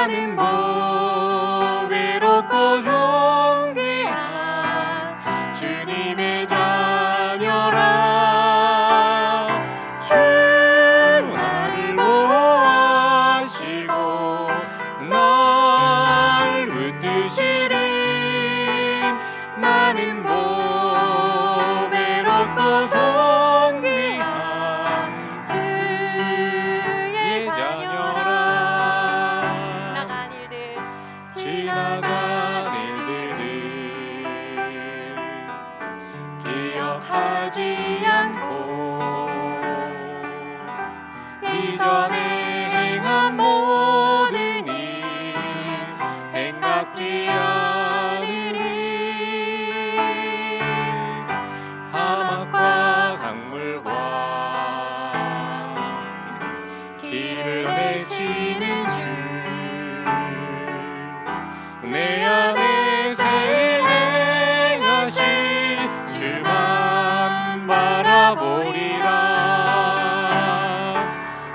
나는 보배롭고 존귀한 주님의 자녀라. 주 나를 보호하시고 날 붙드시리. 나는 보배롭고 존귀한 주의 자녀라. 지나간 일들을 기억하지 않고 이전에 행한 모든 일 생각지 않으리. 사막과 강물과 길을 내시는 주, 내 안에 새 행하신 주만 바라보리라.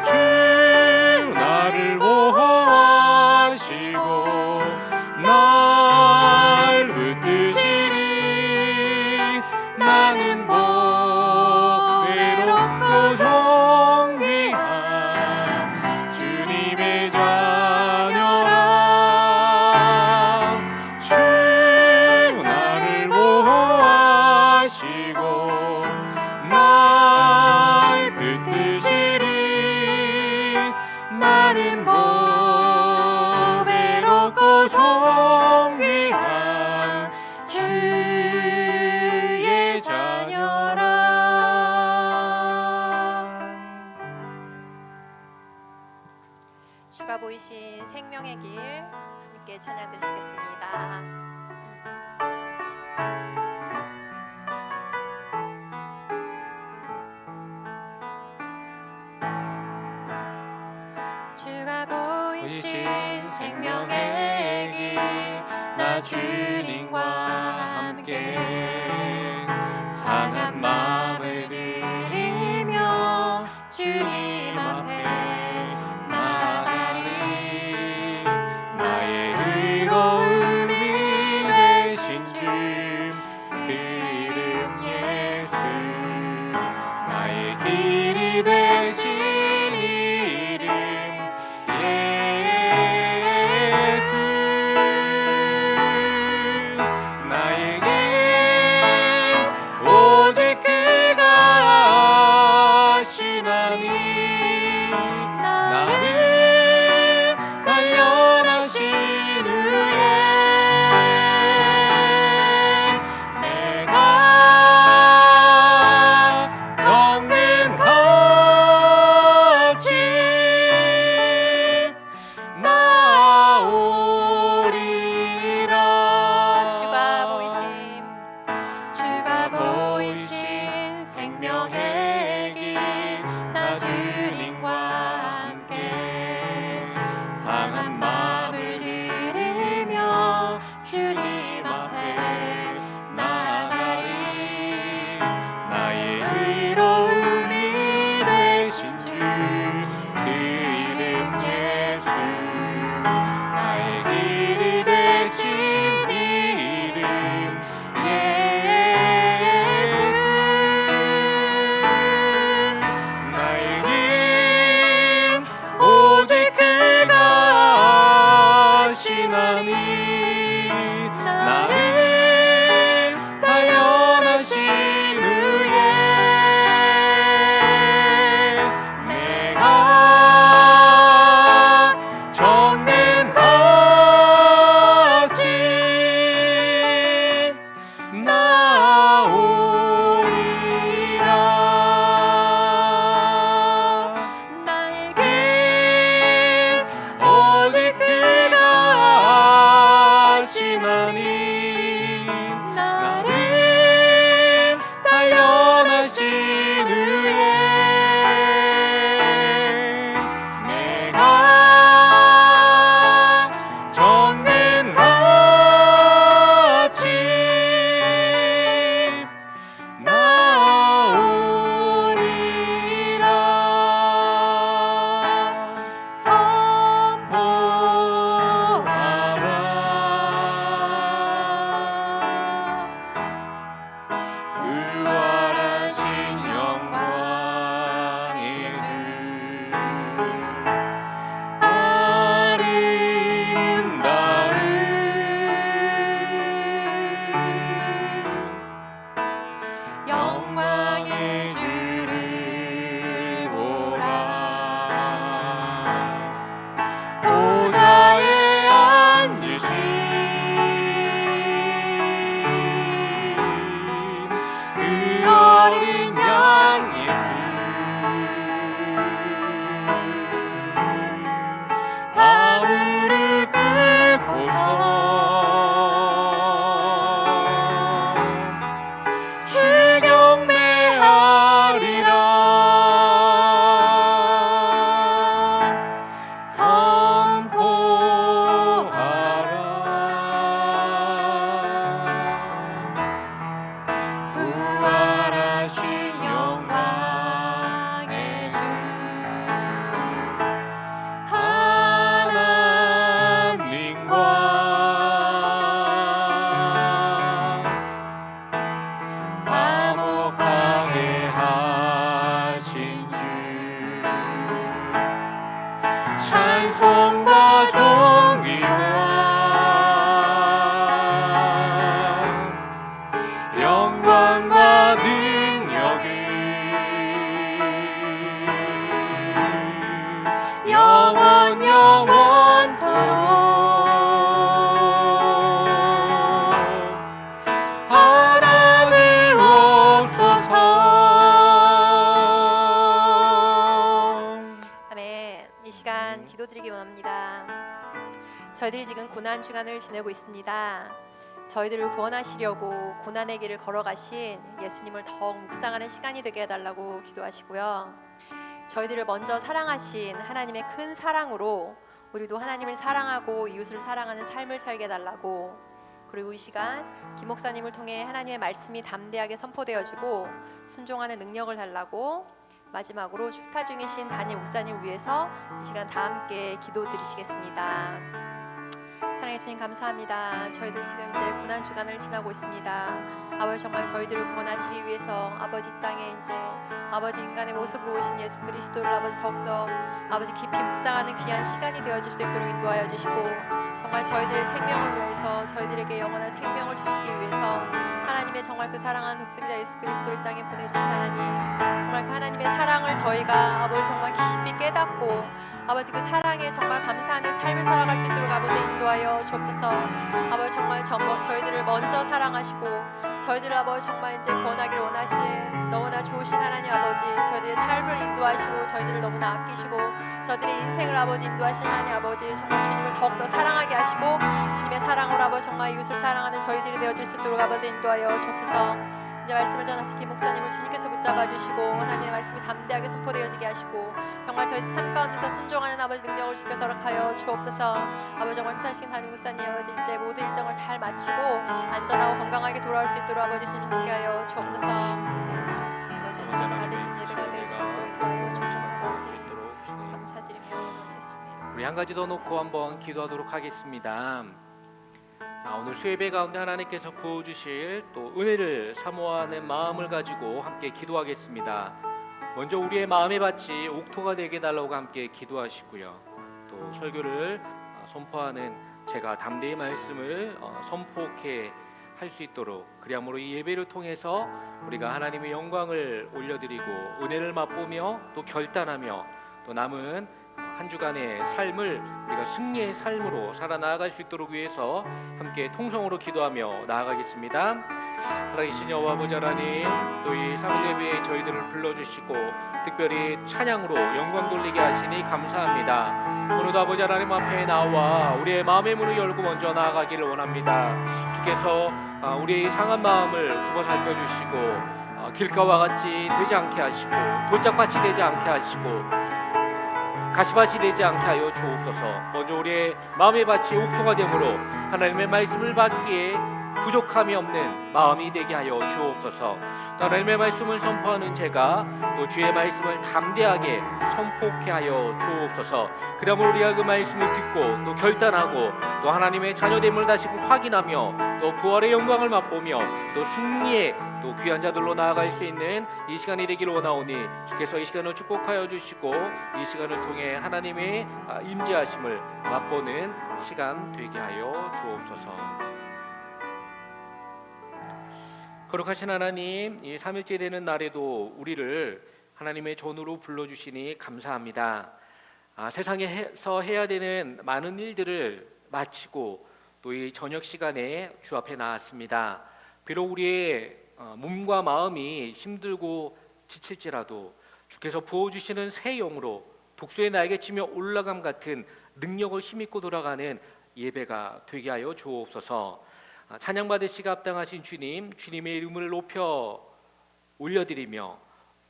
주 나를 보호하시고 날 붙드시리. 나는 보배롭고 존귀한 주님의 자녀라. 주 나를 보호하시고 날 붙드시리. 나는 보배롭고 존귀한 주의 자녀라. 주가 보이신 생명의 길 함께 찬양 드리시겠습니다. 주가 보이신 생명의 길, 나 주님과 함께 상한 마음을 들이며 주님 앞에 나아가리. 나의 의로움이 되신 주 그 이름 예수, 나의 길이 되신 이름 예수. 저희들이 지금 고난 주간을 지내고 있습니다. 저희들을 구원하시려고 고난의 길을 걸어가신 예수님을 더욱 묵상하는 시간이 되게 해달라고 기도하시고요. 저희들을 먼저 사랑하신 하나님의 큰 사랑으로 우리도 하나님을 사랑하고 이웃을 사랑하는 삶을 살게 해달라고, 그리고 이 시간 김 목사님을 통해 하나님의 말씀이 담대하게 선포되어지고 순종하는 능력을 달라고, 마지막으로 축타 중이신 담임 목사님 위해서 이 시간 다 함께 기도드리시겠습니다. 사랑해 주님 감사합니다. 저희들 지금 이제 고난 주간을 지나고 있습니다. 아버지, 정말 저희들을 구원하시기 위해서 아버지 이 땅에 이제 아버지 인간의 모습으로 오신 예수 그리스도를 아버지 더욱더 아버지 깊이 묵상하는 귀한 시간이 되어질 수 있도록 인도하여 주시고, 정말 저희들의 생명을 위해서 저희들에게 영원한 생명을 주시기 위해서 하나님의 정말 그 사랑하는 독생자 예수 그리스도를 이 땅에 보내주신 하나님, 정말 그 하나님의 사랑을 저희가 아버지 정말 깊이 깨닫고 아버지 그 사랑에 정말 감사하는 삶을 살아갈 수 있도록 아버지 인도하여 주옵소서. 아버지 정말 저희들을 먼저 사랑하시고 저희들을 아버지 정말 이제 구원하기를 원하신 너무나 좋으신 하나님 아버지, 저희들의 삶을 인도하시고 저희들을 너무나 아끼시고 저희들의 인생을 아버지 인도하신 하나님 아버지, 정말 주님을 더욱더 사랑하게 하시고 주님의 사랑으로 아버지 정말 이웃을 사랑하는 저희들이 되어질 수 있도록 아버지 인도하여 주옵소서. 이제 말씀을 전하신 김 목사님을 주님께서 붙잡아 주시고 하나님의 말씀이 담대하게 선포되어지게 하시고 정말 저희 삶 가운데서 순종하는 아버지 능력을 주께서 허락하여 주옵소서. 아버지 정말 추하신 담임 목사님 아버지 이제 모든 일정을 잘 마치고 안전하고 건강하게 돌아올 수 있도록 아버지 주님 함께하여 주옵소서. 아버지 오늘까지 받으신 예배가 되어 주시도록 인도하여 주옵소서. 아버지 감사드리며 기도하겠습니다. 우리 한 가지 더 놓고 한번 기도하도록 하겠습니다. 오늘 수예배 가운데 하나님께서 부어주실 또 은혜를 사모하는 마음을 가지고 함께 기도하겠습니다. 먼저 우리의 마음의 밭이 옥토가 되게 달라고 함께 기도하시고요. 또 설교를 선포하는 제가 담대히 말씀을 선포케 할 수 있도록, 그리함으로 이 예배를 통해서 우리가 하나님의 영광을 올려드리고 은혜를 맛보며 또 결단하며 또 남은 한 주간의 삶을 우리가 승리의 삶으로 살아나갈 수 있도록 위해서 함께 통성으로 기도하며 나아가겠습니다. 살아계신 여호와 아버지 하나님, 또 이 3일 예배에 저희들을 불러주시고 특별히 찬양으로 영광 돌리게 하시니 감사합니다. 오늘도 아버지 하나님 앞에 나와 우리의 마음의 문을 열고 먼저 나아가기를 원합니다. 주께서 우리의 상한 마음을 굽어 살펴주시고 길가와 같이 되지 않게 하시고 돌짝밭이 되지 않게 하시고 가시밭이 되지 않게 하여 주옵소서. 먼저 우리의 마음의 밭이 옥토가 되므로 하나님의 말씀을 받기에 부족함이 없는 마음이 되게 하여 주옵소서. 또 하나님의 말씀을 선포하는 제가 또 주의 말씀을 담대하게 선포케 하여 주옵소서. 그러므로 우리가 그 말씀을 듣고 또 결단하고 또 하나님의 자녀됨을 다시금 확인하며 또 부활의 영광을 맛보며 또 승리의 또 귀한 자들로 나아갈 수 있는 이 시간이 되기를 원하오니 주께서 이 시간을 축복하여 주시고 이 시간을 통해 하나님의 임재하심을 맛보는 시간 되게 하여 주옵소서. 거룩하신 하나님, 이 3일째 되는 날에도 우리를 하나님의 전으로 불러주시니 감사합니다. 세상에서 해야 되는 많은 일들을 마치고 또 이 저녁 시간에 주 앞에 나왔습니다. 비록 우리의 몸과 마음이 힘들고 지칠지라도 주께서 부어주시는 새 영으로 독수의 날개 치며 올라감 같은 능력을 힘입고 돌아가는 예배가 되게 하여 주옵소서. 찬양받으시기 합당하신 주님, 주님의 이름을 높여 올려드리며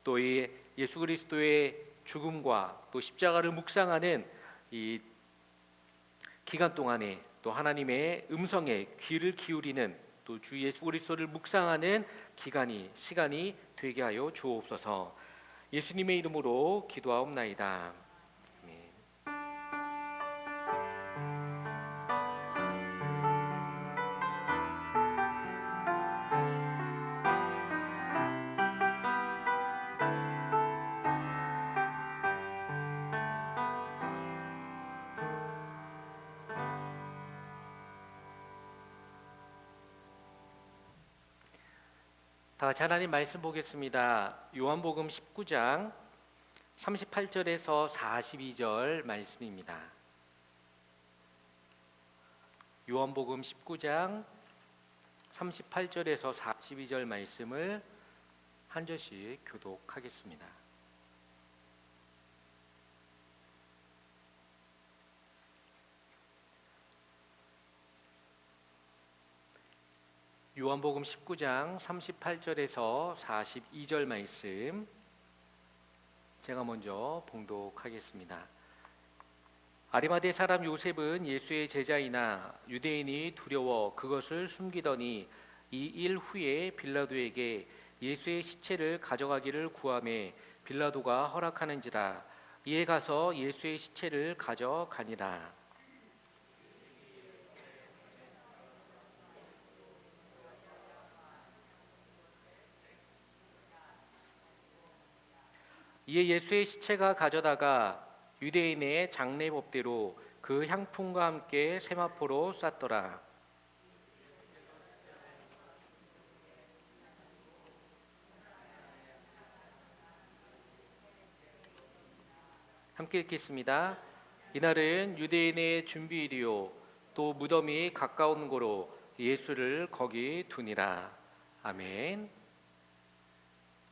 또 이 예수 그리스도의 죽음과 또 십자가를 묵상하는 이 기간 동안에 또 하나님의 음성에 귀를 기울이는 또 주 예수 그리스도를 묵상하는 시간이 되게 하여 주옵소서. 예수님의 이름으로 기도하옵나이다. 다 같이 하나님 말씀 보겠습니다. 요한복음 19장 38절에서 42절 말씀입니다. 요한복음 19장 38절에서 42절 말씀을 한 절씩 교독하겠습니다. 요한복음 19장 38절에서 42절 말씀 제가 먼저 봉독하겠습니다. 아리마대 사람 요셉은 예수의 제자이나 유대인이 두려워 그것을 숨기더니 이 일 후에 빌라도에게 예수의 시체를 가져가기를 구하매 빌라도가 허락하는지라. 이에 가서 예수의 시체를 가져가니라. 이에 예수의 시체가 가져다가 유대인의 장례법대로 그 향품과 함께 세마포로 쌌더라. 함께 읽겠습니다. 이날은 유대인의 준비일이요 또 무덤이 가까운 고로 예수를 거기 두니라. 아멘.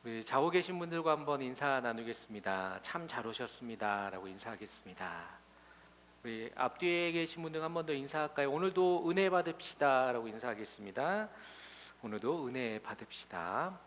우리 좌우 계신 분들과 한번 인사 나누겠습니다. 참 잘 오셨습니다라고 인사하겠습니다. 우리 앞뒤에 계신 분들 한 번 더 인사할까요? 오늘도 은혜 받읍시다라고 인사하겠습니다. 오늘도 은혜 받읍시다.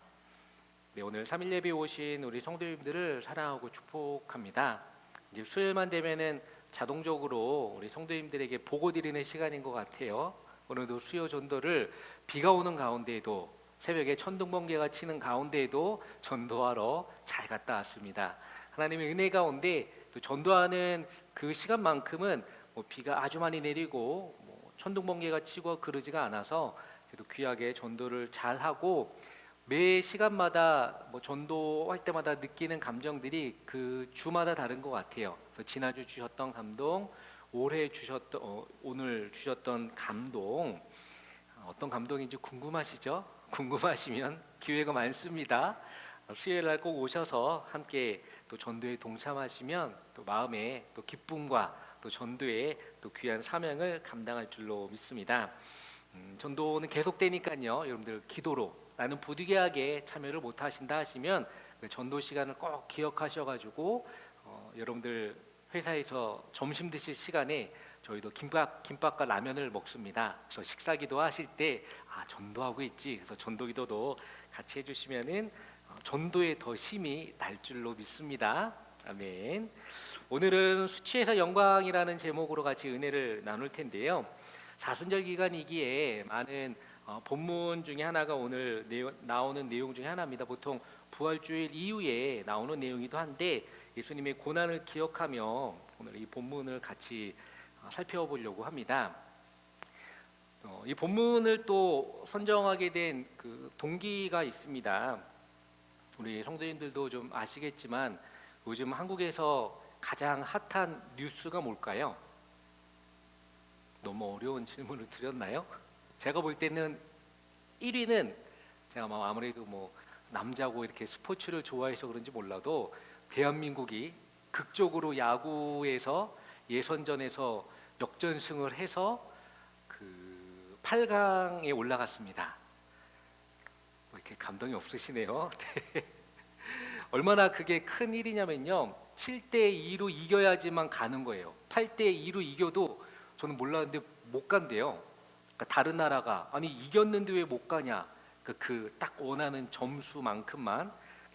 네, 오늘 3일 예배 오신 우리 성도님들을 사랑하고 축복합니다. 이제 수요일만 되면은 자동적으로 우리 성도님들에게 보고 드리는 시간인 것 같아요. 오늘도 수요 전도를 비가 오는 가운데에도 새벽에 천둥 번개가 치는 가운데에도 전도하러 잘 갔다 왔습니다. 하나님의 은혜 가운데 또 전도하는 그 시간만큼은 비가 아주 많이 내리고 천둥 번개가 치고 그러지가 않아서 그래도 귀하게 전도를 잘 하고 매 시간마다 전도할 때마다 느끼는 감정들이 그 주마다 다른 것 같아요. 그래서 지난주 주셨던 감동, 올해 주셨던 오늘 주셨던 감동 어떤 감동인지 궁금하시죠? 궁금하시면 기회가 많습니다. 수요일 날 꼭 오셔서 함께 또 전도에 동참하시면 또 마음에 또 기쁨과 또 전도의 또 귀한 사명을 감당할 줄로 믿습니다. 전도는 계속되니까요. 여러분들 기도로 나는 부득이하게 참여를 못 하신다 하시면 그 전도 시간을 꼭 기억하셔가지고 여러분들 회사에서 점심 드실 시간에 저희도 김밥과 라면을 먹습니다. 그래서 식사기도 하실 때 전도하고 있지. 그래서 전도기도도 같이 해주시면은 전도에 더 힘이 날 줄로 믿습니다. 아멘. 오늘은 수치에서 영광이라는 제목으로 같이 은혜를 나눌 텐데요. 사순절 기간이기에 많은 본문 중에 하나가 오늘 나오는 내용 중에 하나입니다. 보통 부활주일 이후에 나오는 내용이기도 한데 예수님의 고난을 기억하며 오늘 이 본문을 같이 살펴보려고 합니다. 이 본문을 또 선정하게 된 그 동기가 있습니다. 우리 성도님들도 좀 아시겠지만 요즘 한국에서 가장 핫한 뉴스가 뭘까요? 너무 어려운 질문을 드렸나요? 제가 볼 때는 1위는 제가 아무래도 남자고 이렇게 스포츠를 좋아해서 그런지 몰라도 대한민국이 극적으로 야구에서 예선전에서 역전승을 해서 그 8강에 올라갔습니다. 이렇게 감동이 없으시네요. 네. 얼마나 그게 큰 일이냐면요. 7대2로 이겨야지만 가는 거예요. 8대2로 이겨도 저는 몰랐는데 못 간대요. 그러니까 다른 나라가 아니 이겼는데 왜 못 가냐? 그 딱 원하는 점수만큼만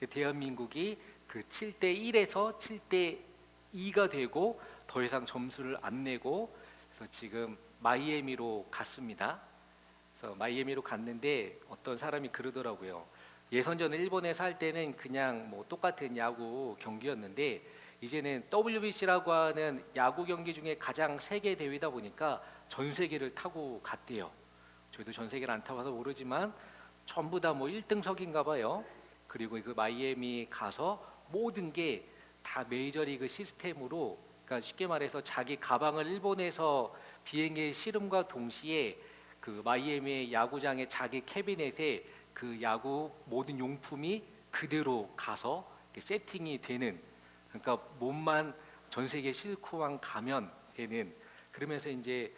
대한민국이 그 7대1에서 7대2가 되고 더 이상 점수를 안 내고 그래서 지금 마이애미로 갔습니다. 그래서 마이애미로 갔는데 어떤 사람이 그러더라고요. 예선전을 일본에서 할 때는 그냥 똑같은 야구 경기였는데 이제는 WBC라고 하는 야구 경기 중에 가장 세계 대회다 보니까 전 세계를 타고 갔대요. 저희도 전 세계를 안 타봐서 모르지만 전부 다 1등석인가 봐요. 그리고 그 마이애미 가서 모든 게 다 메이저리그 시스템으로, 그러니까 쉽게 말해서 자기 가방을 일본에서 비행기에 실음과 동시에 그 마이애미 야구장의 자기 캐비넷에 그 야구 모든 용품이 그대로 가서 세팅이 되는, 그러니까 몸만 전 세계 싣고만 가면 되는, 그러면서 이제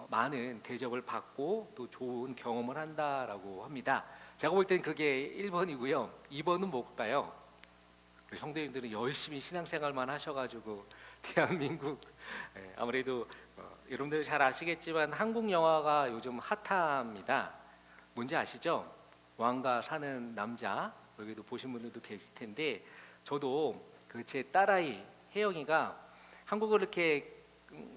많은 대접을 받고 또 좋은 경험을 한다라고 합니다. 제가 볼 땐 그게 1번이고요. 2번은 뭘까요? 우리 성도님들은 열심히 신앙생활만 하셔가지고 대한민국 아무래도 여러분들 잘 아시겠지만 한국 영화가 요즘 핫합니다. 뭔지 아시죠? 왕과 사는 남자. 여기도 보신 분들도 계실 텐데 저도 그 제 딸아이 혜영이가 한국을 이렇게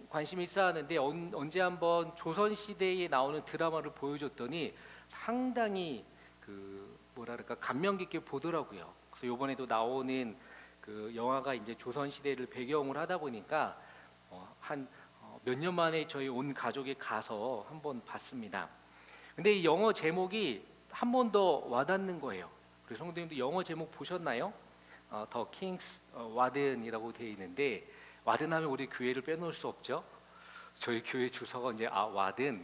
관심이 있어 하는데 언제 한번 조선 시대에 나오는 드라마를 보여줬더니 상당히 그 뭐랄까 감명 깊게 보더라고요. 그래서 이번에도 나오는 그 영화가 이제 조선 시대를 배경으로 하다 보니까 한 몇 년 만에 저희 온 가족이 가서 한번 봤습니다. 근데 이 영어 제목이 한 번 더 와닿는 거예요. 그래서 성도님도 영어 제목 보셨나요? 더 킹스 와든이라고 되어 있는데 와든하면 우리 교회를 빼놓을 수 없죠. 저희 교회 주소가 이제 와든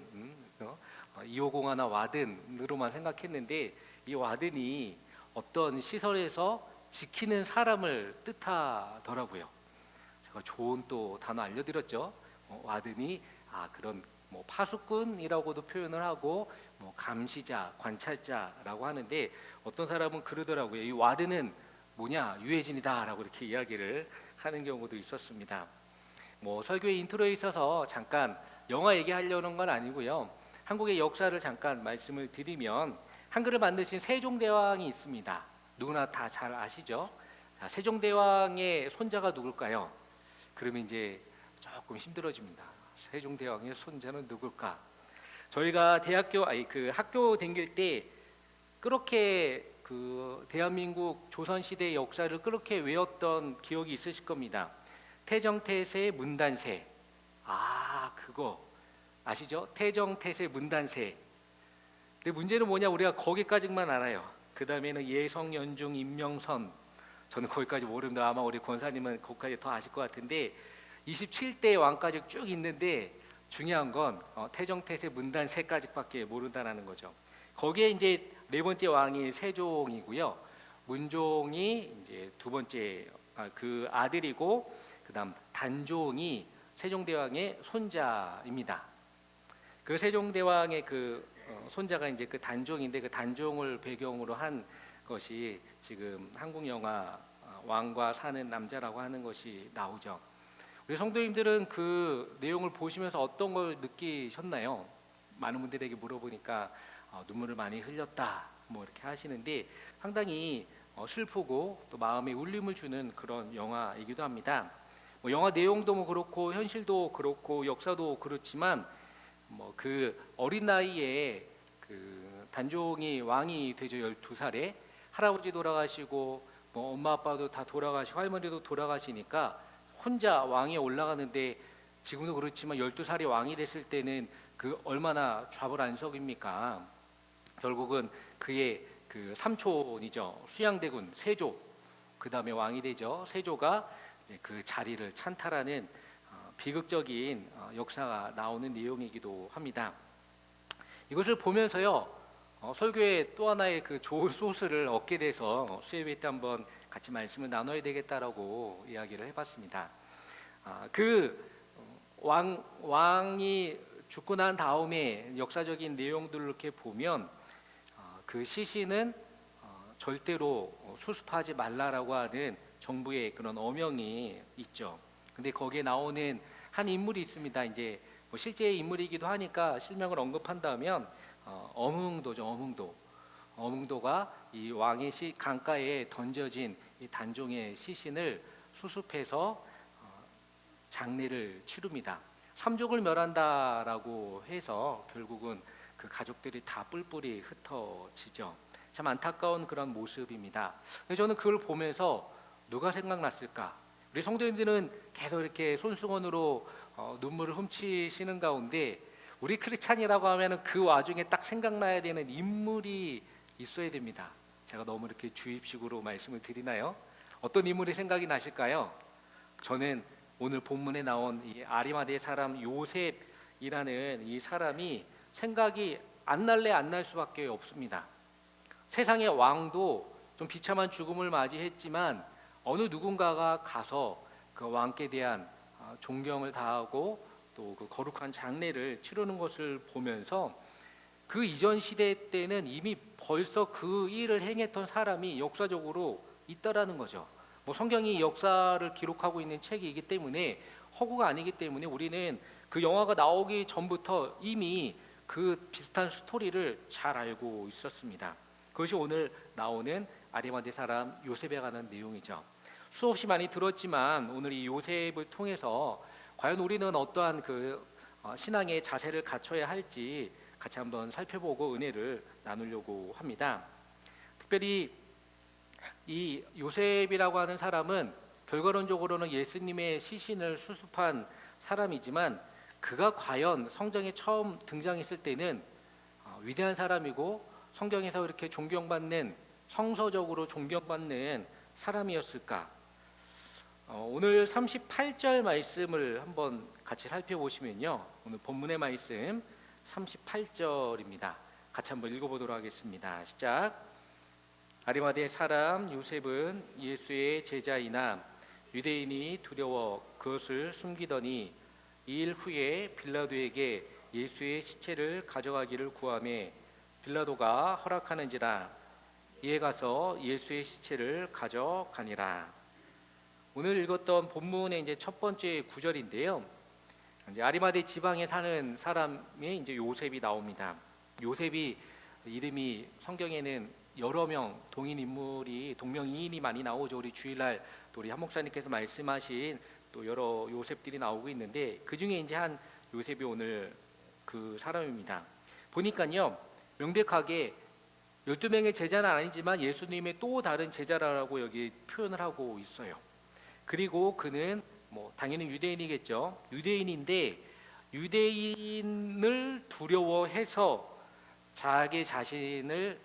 2501 와든으로만 생각했는데 이 와든이 어떤 시설에서 지키는 사람을 뜻하더라고요. 제가 좋은 또 단어 알려드렸죠. 와든이 그런 뭐 파수꾼이라고도 표현을 하고 뭐 감시자, 관찰자라고 하는데 어떤 사람은 그러더라고요. 이 와든은 뭐냐 유해진이다라고 이렇게 이야기를 하는 경우도 있었습니다. 뭐 설교의 인트로에 있어서 잠깐 영화 얘기하려는 건 아니고요. 한국의 역사를 잠깐 말씀을 드리면 한글을 만드신 세종대왕이 있습니다. 누구나 다 잘 아시죠? 자, 세종대왕의 손자가 누굴까요? 그러면 이제 조금 힘들어집니다. 세종대왕의 손자는 누굴까? 저희가 학교 다닐 때 그렇게 그 대한민국 조선 시대 역사를 그렇게 외웠던 기억이 있으실 겁니다. 태정태세 문단세. 그거 아시죠? 태정태세 문단세. 근데 문제는 뭐냐? 우리가 거기까지만 알아요. 그 다음에는 예성, 연중, 임명선. 저는 거기까지 모릅니다. 아마 우리 권사님은 거기까지 더 아실 것 같은데 27대 왕까지 쭉 있는데 중요한 건 태정태세 문단세까지밖에 모른다는 거죠. 거기에 이제 네 번째 왕이 세종이고요. 문종이 이제 두 번째 그 아들이고 그다음 단종이 세종대왕의 손자입니다. 그 세종대왕의 그 손자가 이제 그 단종인데 그 단종을 배경으로 한 것이 지금 한국 영화 왕과 사는 남자라고 하는 것이 나오죠. 우리 성도님들은 그 내용을 보시면서 어떤 걸 느끼셨나요? 많은 분들에게 물어보니까 눈물을 많이 흘렸다 뭐 이렇게 하시는데 상당히 슬프고 또 마음에 울림을 주는 그런 영화이기도 합니다. 뭐 영화 내용도 뭐 그렇고 현실도 그렇고 역사도 그렇지만 뭐 그 어린 나이에 그 단종이 왕이 되죠. 12살에 할아버지 돌아가시고 뭐 엄마 아빠도 다 돌아가시고 할머니도 돌아가시니까 혼자 왕에 올라가는데 지금도 그렇지만 12살이 왕이 됐을 때는 그 얼마나 좌불안석입니까? 결국은 그의 그 삼촌이죠. 수양대군 세조 그 다음에 왕이 되죠. 세조가 그 자리를 찬탈하는 비극적인 역사가 나오는 내용이기도 합니다. 이것을 보면서요 설교에 또 하나의 그 좋은 소스를 얻게 돼서 수요일 때 한번 같이 말씀을 나눠야 되겠다라고 이야기를 해봤습니다. 그 왕이 죽고 난 다음에 역사적인 내용들을 이렇게 보면 그 시신은 절대로 수습하지 말라라고 하는 정부의 그런 어명이 있죠. 근데 거기에 나오는 한 인물이 있습니다. 이제 뭐 실제 인물이기도 하니까 실명을 언급한다면 어몽도죠. 어몽도가 이 왕의 강가에 던져진 이 단종의 시신을 수습해서 장례를 치릅니다. 삼족을 멸한다라고 해서 결국은 그 가족들이 다 뿔뿔이 흩어지죠. 참 안타까운 그런 모습입니다. 저는 그걸 보면서 누가 생각났을까? 우리 성도님들은 계속 이렇게 손수건으로 눈물을 훔치시는 가운데 우리 크리스찬이라고 하면은 그 와중에 딱 생각나야 되는 인물이 있어야 됩니다. 제가 너무 이렇게 주입식으로 말씀을 드리나요? 어떤 인물이 생각이 나실까요? 저는 오늘 본문에 나온 이 아리마대 사람 요셉이라는 이 사람이 생각이 안 날 수밖에 없습니다. 세상의 왕도 좀 비참한 죽음을 맞이했지만 어느 누군가가 가서 그 왕께 대한 존경을 다하고 또 그 거룩한 장례를 치르는 것을 보면서 그 이전 시대 때는 이미 벌써 그 일을 행했던 사람이 역사적으로 있다라는 거죠. 뭐 성경이 역사를 기록하고 있는 책이기 때문에 허구가 아니기 때문에 우리는 그 영화가 나오기 전부터 이미 그 비슷한 스토리를 잘 알고 있었습니다. 그것이 오늘 나오는 아리마대 사람 요셉에 관한 내용이죠. 수없이 많이 들었지만 오늘 이 요셉을 통해서 과연 우리는 어떠한 신앙의 자세를 갖춰야 할지 같이 한번 살펴보고 은혜를 나누려고 합니다. 특별히 이 요셉이라고 하는 사람은 결과론적으로는 예수님의 시신을 수습한 사람이지만 그가 과연 성경에 처음 등장했을 때는 위대한 사람이고 성경에서 이렇게 존경받는, 성서적으로 존경받는 사람이었을까? 오늘 38절 말씀을 한번 같이 살펴보시면요, 오늘 본문의 말씀 38절입니다. 같이 한번 읽어보도록 하겠습니다. 시작. 아리마대 사람 요셉은 예수의 제자이나 유대인이 두려워 그것을 숨기더니 2일 후에 빌라도에게 예수의 시체를 가져가기를 구하매 빌라도가 허락하는지라 이에 가서 예수의 시체를 가져가니라. 오늘 읽었던 본문의 이제 첫 번째 구절인데요. 이제 아리마대 지방에 사는 사람의 이제 요셉이 나옵니다. 요셉이 이름이 성경에는 여러 명 동명이인이 많이 나오죠. 우리 주일날 또 우리 한 목사님께서 말씀하신 또 여러 요셉들이 나오고 있는데 그 중에 이제 한 요셉이 오늘 그 사람입니다. 보니까요, 명백하게 12명의 제자는 아니지만 예수님의 또 다른 제자라고 여기 표현을 하고 있어요. 그리고 그는 당연히 유대인이겠죠. 유대인인데 유대인을 두려워해서 자기 자신을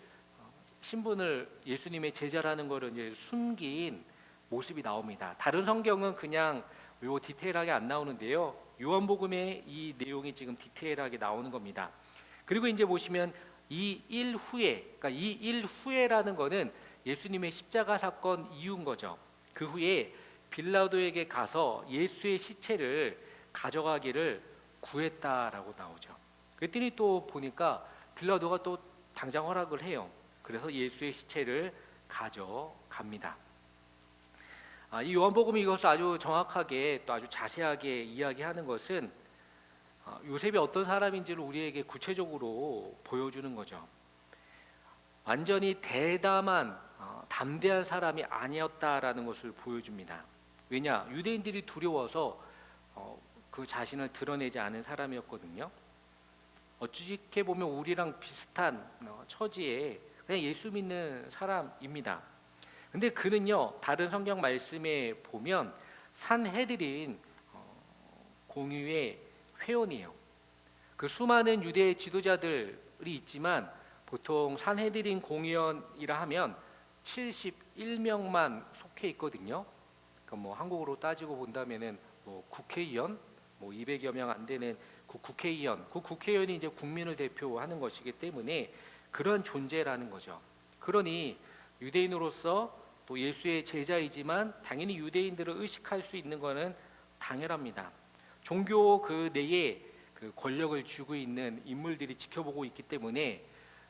신분을 예수님의 제자라는 것을 이제 숨긴 모습이 나옵니다. 다른 성경은 그냥 요 디테일하게 안 나오는데요. 요한복음에 이 내용이 지금 디테일하게 나오는 겁니다. 그리고 이제 보시면 이 일 후에, 그러니까 이 일 후에라는 거는 예수님의 십자가 사건 이후인 거죠. 그 후에 빌라도에게 가서 예수의 시체를 가져가기를 구했다라고 나오죠. 그랬더니 또 보니까 빌라도가 또 당장 허락을 해요. 그래서 예수의 시체를 가져갑니다. 이 요한복음이 이것을 아주 정확하게 또 아주 자세하게 이야기하는 것은 요셉이 어떤 사람인지를 우리에게 구체적으로 보여주는 거죠. 완전히 대담한 담대한 사람이 아니었다라는 것을 보여줍니다. 왜냐? 유대인들이 두려워서 그 자신을 드러내지 않은 사람이었거든요. 어찌게 보면 우리랑 비슷한 처지에 그냥 예수 믿는 사람입니다. 근데 그는요, 다른 성경 말씀에 보면 산헤드린 공의회 회원이에요. 그 수많은 유대 지도자들이 있지만 보통 산헤드린 공의원이라 하면 71명만 속해 있거든요. 그러니까 한국으로 따지고 본다면은 국회의원 200여 명 안 되는 국회의원, 그 국회의원이 이제 국민을 대표하는 것이기 때문에 그런 존재라는 거죠. 그러니 유대인으로서 또 예수의 제자이지만 당연히 유대인들을 의식할 수 있는 것은 당연합니다. 종교 그 내에 그 권력을 쥐고 있는 인물들이 지켜보고 있기 때문에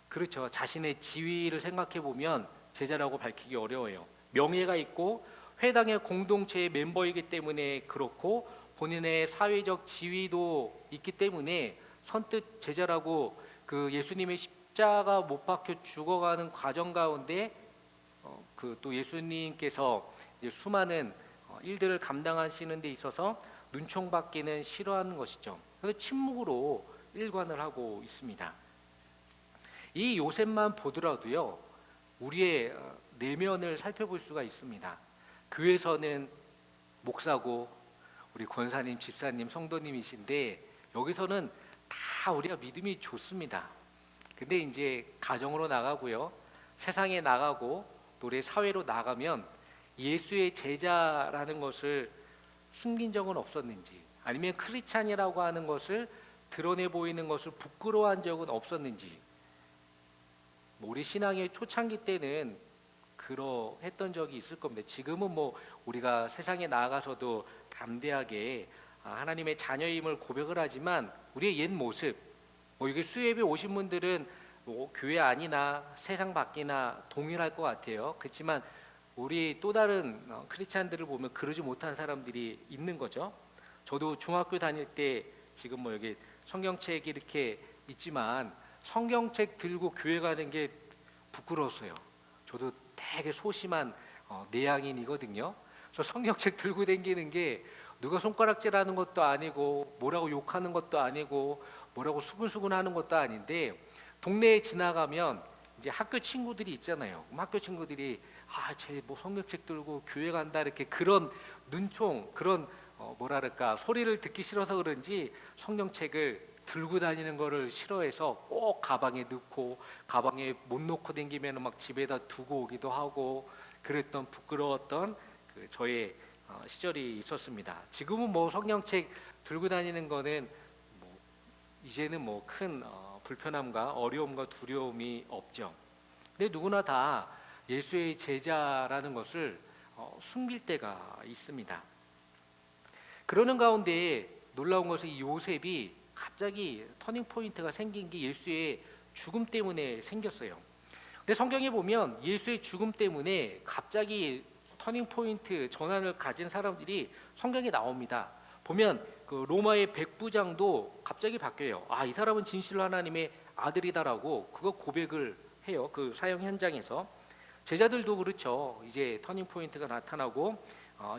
그렇죠. 자신의 지위를 생각해 보면 제자라고 밝히기 어려워요. 명예가 있고 회당의 공동체의 멤버이기 때문에 그렇고 본인의 사회적 지위도 있기 때문에 선뜻 제자라고 그 예수님의 십자가 못 박혀 죽어가는 과정 가운데 그 또 예수님께서 이제 수많은 일들을 감당하시는 데 있어서 눈총받기는 싫어하는 것이죠. 그래서 침묵으로 일관을 하고 있습니다. 이 요셉만 보더라도요, 우리의 내면을 살펴볼 수가 있습니다. 교회에서는 목사고 우리 권사님, 집사님, 성도님이신데 여기서는 다 우리가 믿음이 좋습니다. 근데 이제 가정으로 나가고요, 세상에 나가고 또 우리 사회로 나가면 예수의 제자라는 것을 숨긴 적은 없었는지, 아니면 크리스찬이라고 하는 것을 드러내 보이는 것을 부끄러워한 적은 없었는지, 우리 신앙의 초창기 때는 그러했던 적이 있을 겁니다. 지금은 우리가 세상에 나아가서도 담대하게 하나님의 자녀임을 고백을 하지만 우리의 옛 모습, 이게 수협에 오신 분들은 교회 안이나 세상 밖이나 동일할 것 같아요. 그렇지만 우리 또 다른 크리스찬들을 보면 그러지 못한 사람들이 있는 거죠. 저도 중학교 다닐 때 지금 여기 성경책이 이렇게 있지만 성경책 들고 교회 가는 게 부끄러웠어요. 저도 되게 소심한 내향인이거든요. 저 성경책 들고 다니는 게 누가 손가락질하는 것도 아니고 뭐라고 욕하는 것도 아니고 뭐라고 수근수근하는 것도 아닌데, 동네에 지나가면 이제 학교 친구들이 있잖아요. 그럼 학교 친구들이 쟤 뭐 성경책 들고 교회 간다, 이렇게 그런 눈총, 그런 뭐랄까 소리를 듣기 싫어서 그런지 성경책을 들고 다니는 거를 싫어해서 꼭 가방에 넣고, 가방에 못 놓고 다니면 막 집에다 두고 오기도 하고, 그랬던 부끄러웠던 저의 시절이 있었습니다. 지금은 뭐 성경책 들고 다니는 거는 뭐 이제는 뭐 큰 불편함과 어려움과 두려움이 없죠. 근데 누구나 다 예수의 제자라는 것을 숨길 때가 있습니다. 그러는 가운데 놀라운 것은 이 요셉이 갑자기 터닝 포인트가 생긴 게 예수의 죽음 때문에 생겼어요. 근데 성경에 보면 예수의 죽음 때문에 갑자기 터닝 포인트 전환을 가진 사람들이 성경에 나옵니다. 보면 그 로마의 백부장도 갑자기 바뀌어요. 이 사람은 진실로 하나님의 아들이다라고 그거 고백을 해요. 그 사형 현장에서. 제자들도 그렇죠. 이제 터닝 포인트가 나타나고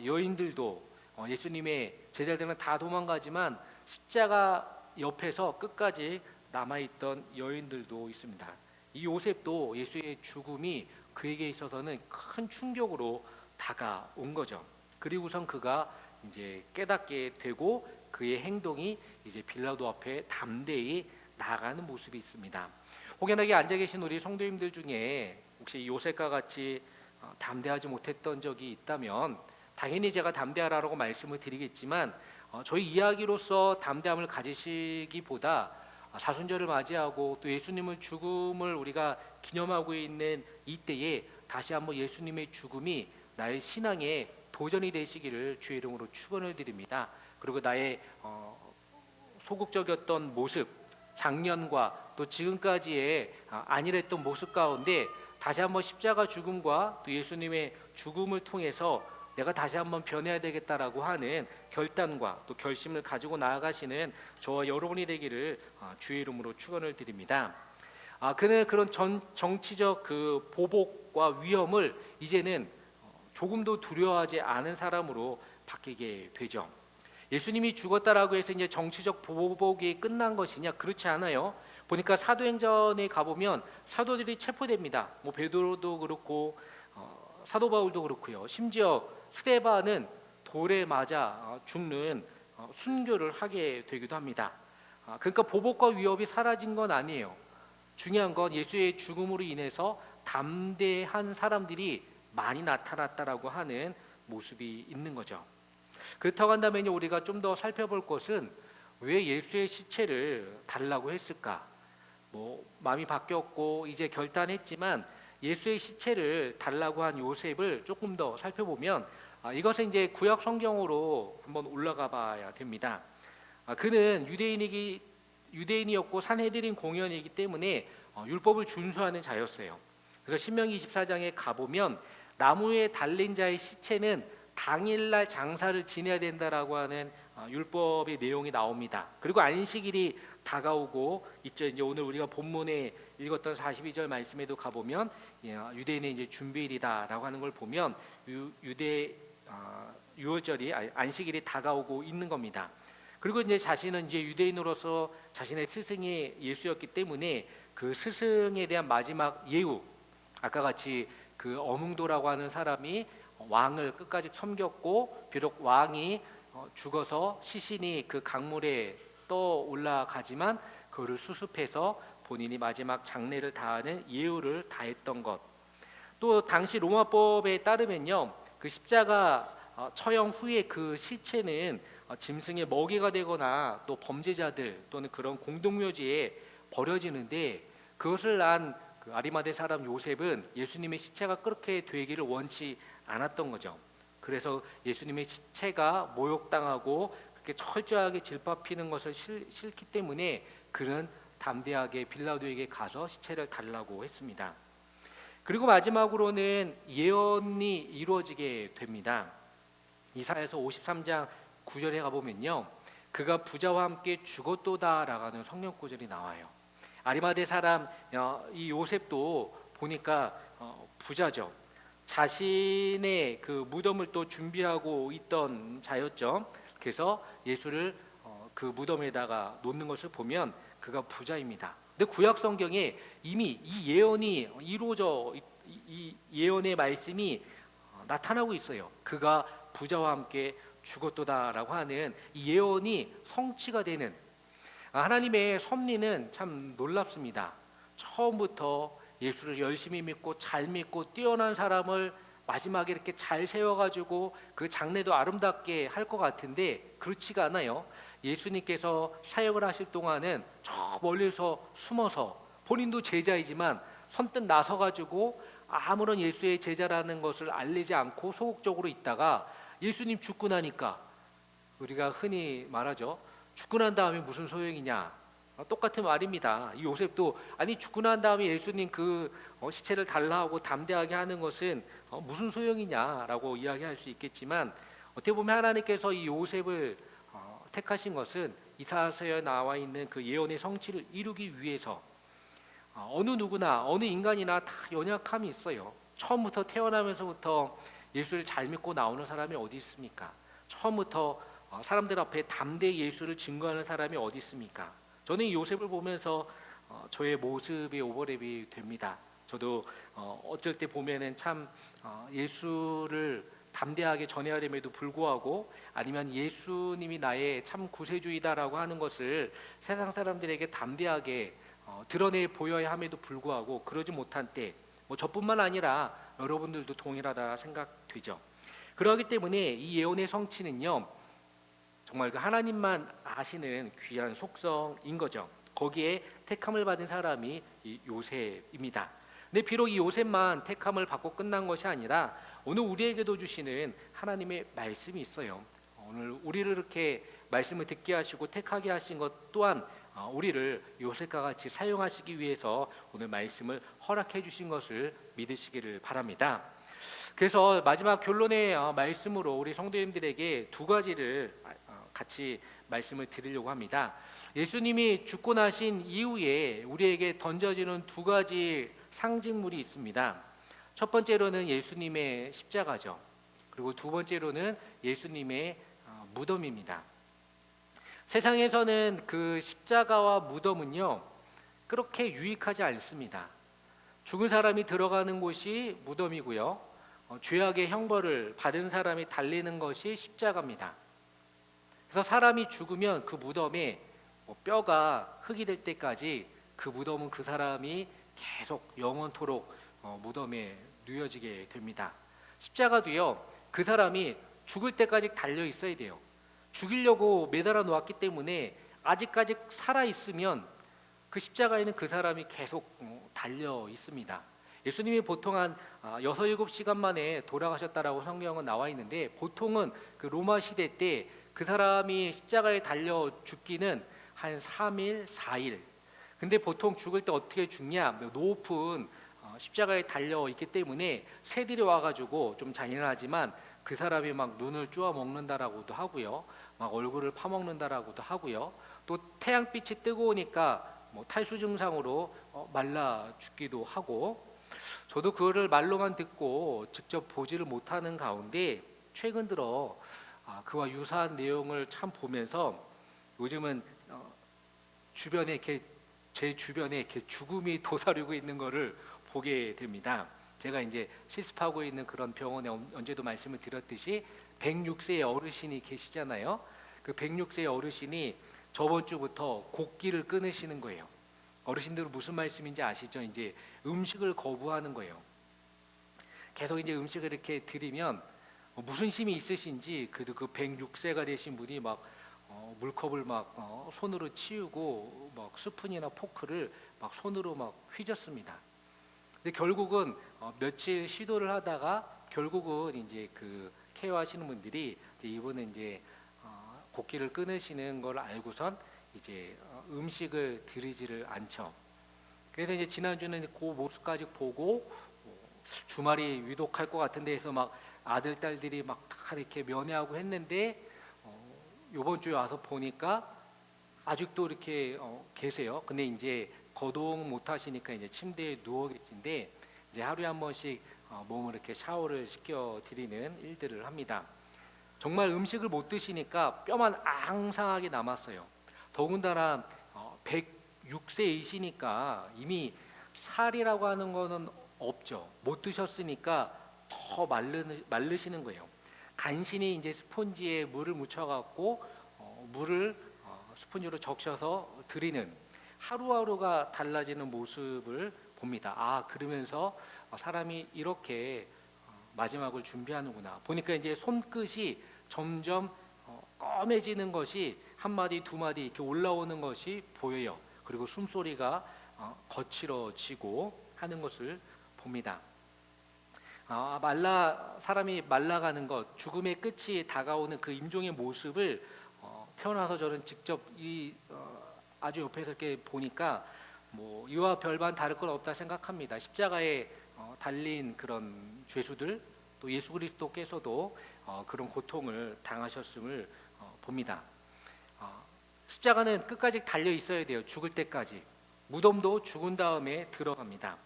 여인들도 예수님의 제자들은 다 도망가지만 십자가 옆에서 끝까지 남아있던 여인들도 있습니다. 이 요셉도 예수의 죽음이 그에게 있어서는 큰 충격으로 다가온 거죠. 그리고선 그가 이제 깨닫게 되고 그의 행동이 이제 빌라도 앞에 담대히 나아가는 모습이 있습니다. 혹여나 여기 앉아 계신 우리 성도님들 중에 혹시 요셉과 같이 담대하지 못했던 적이 있다면 당연히 제가 담대하라고 말씀을 드리겠지만 저희 이야기로서 담대함을 가지시기보다 사순절을 맞이하고 또 예수님의 죽음을 우리가 기념하고 있는 이때에 다시 한번 예수님의 죽음이 나의 신앙의 도전이 되시기를 주의 이름으로 축원을 드립니다. 그리고 나의 소극적이었던 모습, 작년과 또 지금까지의 안일했던 모습 가운데 다시 한번 십자가 죽음과 또 예수님의 죽음을 통해서 내가 다시 한번 변해야 되겠다라고 하는 결단과 또 결심을 가지고 나아가시는 저와 여러분이 되기를 주의 이름으로 축원을 드립니다. 그는 그런 정치적 그 보복과 위험을 이제는 조금도 두려워하지 않은 사람으로 바뀌게 되죠. 예수님이 죽었다라고 해서 이제 정치적 보복이 끝난 것이냐? 그렇지 않아요. 보니까 사도행전에 가보면 사도들이 체포됩니다. 뭐 베드로도 그렇고 사도 바울도 그렇고요. 심지어 스데반은 돌에 맞아 죽는 순교를 하게 되기도 합니다. 그러니까 보복과 위협이 사라진 건 아니에요. 중요한 건 예수의 죽음으로 인해서 담대한 사람들이 많이 나타났다라고 하는 모습이 있는 거죠. 그렇다고 한다면 우리가 좀 더 살펴볼 것은 왜 예수의 시체를 달라고 했을까? 뭐 마음이 바뀌었고 이제 결단했지만 예수의 시체를 달라고 한 요셉을 조금 더 살펴보면 이것은 이제 구약 성경으로 한번 올라가 봐야 됩니다. 그는 유대인이었고 산헤드린 공연이기 때문에 율법을 준수하는 자였어요. 그래서 신명기 24장에 가보면 나무에 달린 자의 시체는 당일날 장사를 지내야 된다라고 하는 율법의 내용이 나옵니다. 그리고 안식일이 다가오고 있죠. 이제 오늘 우리가 본문에 읽었던 42절 말씀에도 가보면 유대인의 이제 준비일이다라고 하는 걸 보면 유월절이 안식일이 다가오고 있는 겁니다. 그리고 이제 자신은 이제 유대인으로서 자신의 스승이 예수였기 때문에 그 스승에 대한 마지막 예우, 아까 같이 그 어뭉도라고 하는 사람이 왕을 끝까지 섬겼고 비록 왕이 죽어서 시신이 그 강물에 떠 올라가지만 그를 수습해서 본인이 마지막 장례를 다하는 예우를 다했던 것. 또 당시 로마법에 따르면요, 그 십자가 처형 후에 그 시체는 짐승의 먹이가 되거나 또 범죄자들 또는 그런 공동묘지에 버려지는데, 그것을 안 그 아리마대 사람 요셉은 예수님의 시체가 그렇게 되기를 원치 않았던 거죠. 그래서 예수님의 시체가 모욕당하고 그렇게 철저하게 질밟히는 것을 싫기 때문에 그는 담대하게 빌라도에게 가서 시체를 달라고 했습니다. 그리고 마지막으로는 예언이 이루어지게 됩니다. 이사야서 53장 9절에 가보면요, 그가 부자와 함께 죽었도다라고 하는 성경 구절이 나와요. 아리마대 사람 이 요셉도 보니까 부자죠. 자신의 그 무덤을 또 준비하고 있던 자였죠. 그래서 예수를 그 무덤에다가 놓는 것을 보면 그가 부자입니다. 근데 구약 성경에 이미 이 예언이 이루어져 이 예언의 말씀이 나타나고 있어요. 그가 부자와 함께 죽었도다라고 하는 이 예언이 성취가 되는 하나님의 섭리는 참 놀랍습니다. 처음부터 예수를 열심히 믿고 잘 믿고 뛰어난 사람을 마지막에 이렇게 잘 세워가지고 그 장래도 아름답게 할 것 같은데 그렇지가 않아요. 예수님께서 사역을 하실 동안은 저 멀리서 숨어서 본인도 제자이지만 선뜻 나서가지고 아무런 예수의 제자라는 것을 알리지 않고 소극적으로 있다가 예수님 죽고 나니까 우리가 흔히 말하죠. 죽고 난 다음에 무슨 소용이냐. 똑같은 말입니다. 이 요셉도 아니 죽고 난 다음에 예수님 그 시체를 달라 하고 담대하게 하는 것은 무슨 소용이냐라고 이야기할 수 있겠지만 어떻게 보면 하나님께서 이 요셉을 택하신 것은 이사야서에 나와 있는 그 예언의 성취를 이루기 위해서 어느 누구나 어느 인간이나 다 연약함이 있어요. 처음부터 태어나면서부터 예수를 잘 믿고 나오는 사람이 어디 있습니까? 처음부터 사람들 앞에 담대히 예수를 증거하는 사람이 어디 있습니까? 저는 이 요셉을 보면서 저의 모습이 오버랩이 됩니다. 저도 어쩔 때 보면은 참 예수를 담대하게 전해야 됨에도 불구하고 아니면 예수님이 나의 참 구세주이다라고 하는 것을 세상 사람들에게 담대하게 드러내 보여야 함에도 불구하고 그러지 못한 때 저뿐만 아니라 여러분들도 동일하다 생각되죠. 그러기 때문에 이 예언의 성취는요 정말 그 하나님만 아시는 귀한 속성인 거죠. 거기에 택함을 받은 사람이 이 요셉입니다. 근데 비록 이 요셉만 택함을 받고 끝난 것이 아니라 오늘 우리에게도 주시는 하나님의 말씀이 있어요. 오늘 우리를 이렇게 말씀을 듣게 하시고 택하게 하신 것 또한 우리를 요셉과 같이 사용하시기 위해서 오늘 말씀을 허락해 주신 것을 믿으시기를 바랍니다. 그래서 마지막 결론의 말씀으로 우리 성도님들에게 두 가지를 같이 말씀을 드리려고 합니다. 예수님이 죽고 나신 이후에 우리에게 던져지는 두 가지 상징물이 있습니다. 첫 번째로는 예수님의 십자가죠. 그리고 두 번째로는 예수님의 무덤입니다. 세상에서는 그 십자가와 무덤은요 그렇게 유익하지 않습니다. 죽은 사람이 들어가는 곳이 무덤이고요. 죄악의 형벌을 받은 사람이 달리는 것이 십자가입니다. 그래서 사람이 죽으면 그 무덤에 뼈가 흙이 될 때까지 그 무덤은 그 사람이 계속 영원토록 무덤에 누여지게 됩니다. 십자가도요 그 사람이 죽을 때까지 달려 있어야 돼요. 죽이려고 매달아 놓았기 때문에 아직까지 살아 있으면 그 십자가에는 그 사람이 계속 달려 있습니다. 예수님이 보통 한 6, 7시간 만에 돌아가셨다라고 성경은 나와 있는데 보통은 그 로마 시대 때 그 사람이 십자가에 달려 죽기는 한 3일, 4일. 근데 보통 죽을 때 어떻게 죽냐? 높은 십자가에 달려 있기 때문에 새들이 와가지고 좀 잔인하지만 그 사람이 막 눈을 쪼아 먹는다라고도 하고요, 막 얼굴을 파먹는다라고도 하고요. 또 태양빛이 뜨거우니까 탈수 증상으로 말라 죽기도 하고. 저도 그거를 말로만 듣고 직접 보지를 못하는 가운데 최근 들어 그와 유사한 내용을 참 보면서 요즘은 주변에 이렇게 제 주변에 이렇게 죽음이 도사리고 있는 것을 보게 됩니다. 제가 이제 실습하고 있는 그런 병원에 언제도 말씀을 드렸듯이 106세의 어르신이 계시잖아요. 그 106세의 어르신이 저번 주부터 곡기를 끊으시는 거예요. 어르신들은 무슨 말씀인지 아시죠? 이제 음식을 거부하는 거예요. 계속 이제 음식을 이렇게 드리면 무슨 힘이 있으신지 그래도 그 106세가 되신 분이 막 물컵을 막 손으로 치우고 막 스푼이나 포크를 막 손으로 막 휘젓습니다. 근데 결국은 며칠 시도를 하다가 결국은 이제 그 케어하시는 분들이 이제 이분은 이제 곡기를 끊으시는 걸 알고선 이제 음식을 드리지를 않죠. 그래서 이제 지난주는 그 모습까지 보고 주말이 위독할 것 같은데 해서 막 아들 딸들이 막 다 이렇게 면회하고 했는데 이번 주에 와서 보니까 아직도 이렇게 계세요. 근데 이제 거동 못 하시니까 이제 침대에 누워 계신데 이제 하루에 한 번씩 몸을 이렇게 샤워를 시켜 드리는 일들을 합니다. 정말 음식을 못 드시니까 뼈만 앙상하게 남았어요. 더군다나 106세이시니까 이미 살이라고 하는 거는 없죠. 못 드셨으니까 더 마르시는 거예요. 간신히 이제 스폰지에 물을 묻혀갖고 물을 스폰지로 적셔서 드리는 하루하루가 달라지는 모습을 봅니다. 아, 그러면서 사람이 이렇게 마지막을 준비하는구나. 보니까 이제 손끝이 점점 검해지는 것이 한 마디 두 마디 이렇게 올라오는 것이 보여요. 그리고 숨소리가 거칠어지고 하는 것을 봅니다. 사람이 말라가는 것, 죽음의 끝이 다가오는 그 임종의 모습을 태어나서 저는 직접 아주 옆에서 이렇게 보니까 뭐 이와 별반 다를 건 없다 생각합니다. 십자가에 달린 그런 죄수들, 또 예수 그리스도께서도 그런 고통을 당하셨음을 봅니다. 십자가는 끝까지 달려 있어야 돼요. 죽을 때까지. 무덤도 죽은 다음에 들어갑니다.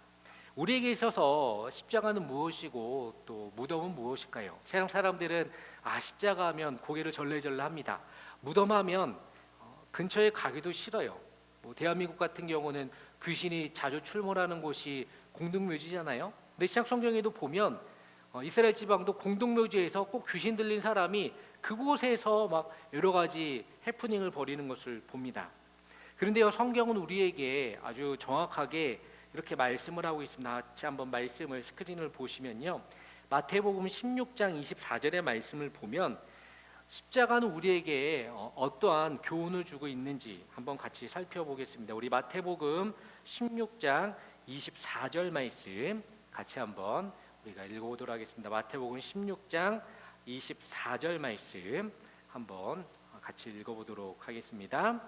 우리에게 있어서 십자가는 무엇이고 또 무덤은 무엇일까요? 세상 사람들은 십자가 하면 고개를 절레절레 합니다. 무덤 하면 근처에 가기도 싫어요. 뭐 대한민국 같은 경우는 귀신이 자주 출몰하는 곳이 공동묘지잖아요. 근데 시약 성경에도 보면 이스라엘 지방도 공동묘지에서 꼭 귀신 들린 사람이 그곳에서 막 여러 가지 해프닝을 벌이는 것을 봅니다. 그런데요, 성경은 우리에게 아주 정확하게 이렇게 말씀을 하고 있습니다. 같이 한번 말씀을 스크린을 보시면요, 마태복음 16장 24절의 말씀을 보면 십자가는 우리에게 어떠한 교훈을 주고 있는지 한번 같이 살펴보겠습니다. 우리 마태복음 16장 24절 말씀 같이 한번 우리가 읽어보도록 하겠습니다. 마태복음 16장 24절 말씀 한번 같이 읽어보도록 하겠습니다.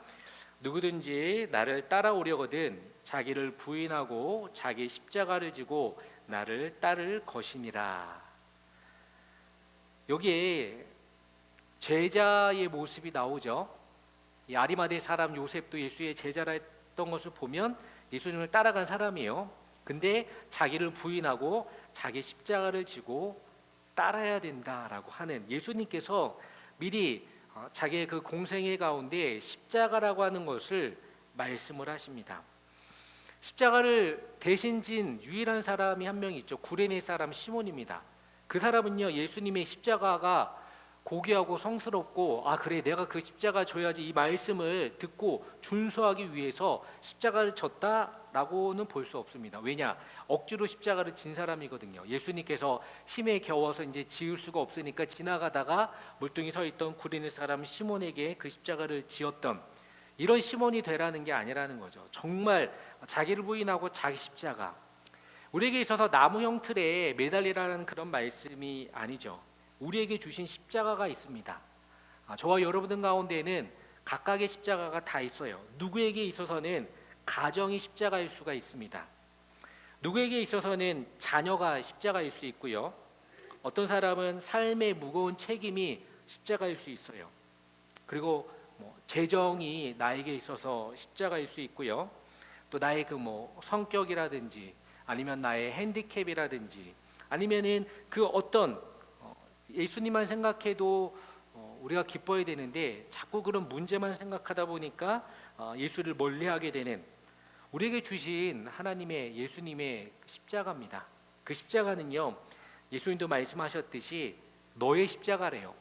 누구든지 나를 따라오려거든 자기를 부인하고 자기 십자가를 지고 나를 따를 것이니라. 여기에 제자의 모습이 나오죠. 이 아리마대 사람 요셉도 예수의 제자라 했던 것을 보면 예수님을 따라간 사람이에요. 근데 자기를 부인하고 자기 십자가를 지고 따라야 된다라고 하는 예수님께서 미리 자기의 그 공생애 가운데 십자가라고 하는 것을 말씀을 하십니다. 십자가를 대신 진 유일한 사람이 한 명 있죠. 구레네 사람 시몬입니다. 그 사람은요, 예수님의 십자가가 고귀하고 성스럽고 그래 내가 그 십자가 져야지 이 말씀을 듣고 준수하기 위해서 십자가를 졌다라고는 볼 수 없습니다. 왜냐? 억지로 십자가를 진 사람이거든요. 예수님께서 힘에 겨워서 이제 지을 수가 없으니까 지나가다가 물뚱히 서 있던 구레네 사람 시몬에게 그 십자가를 지었던 이런 시몬이 되라는 게 아니라는 거죠. 정말 자기를 부인하고 자기 십자가. 우리에게 있어서 나무형 틀에 매달리라는 그런 말씀이 아니죠. 우리에게 주신 십자가가 있습니다. 저와 여러분들 가운데는 각각의 십자가가 다 있어요. 누구에게 있어서는 가정이 십자가일 수가 있습니다. 누구에게 있어서는 자녀가 십자가일 수 있고요. 어떤 사람은 삶의 무거운 책임이 십자가일 수 있어요. 그리고 재정이 나에게 있어서 십자가일 수 있고요. 또 나의 그 성격이라든지 아니면 나의 핸디캡이라든지 아니면은 그 어떤 예수님만 생각해도 우리가 기뻐야 되는데 자꾸 그런 문제만 생각하다 보니까 예수를 멀리하게 되는 우리에게 주신 하나님의 예수님의 십자가입니다. 그 십자가는요, 예수님도 말씀하셨듯이 너의 십자가래요.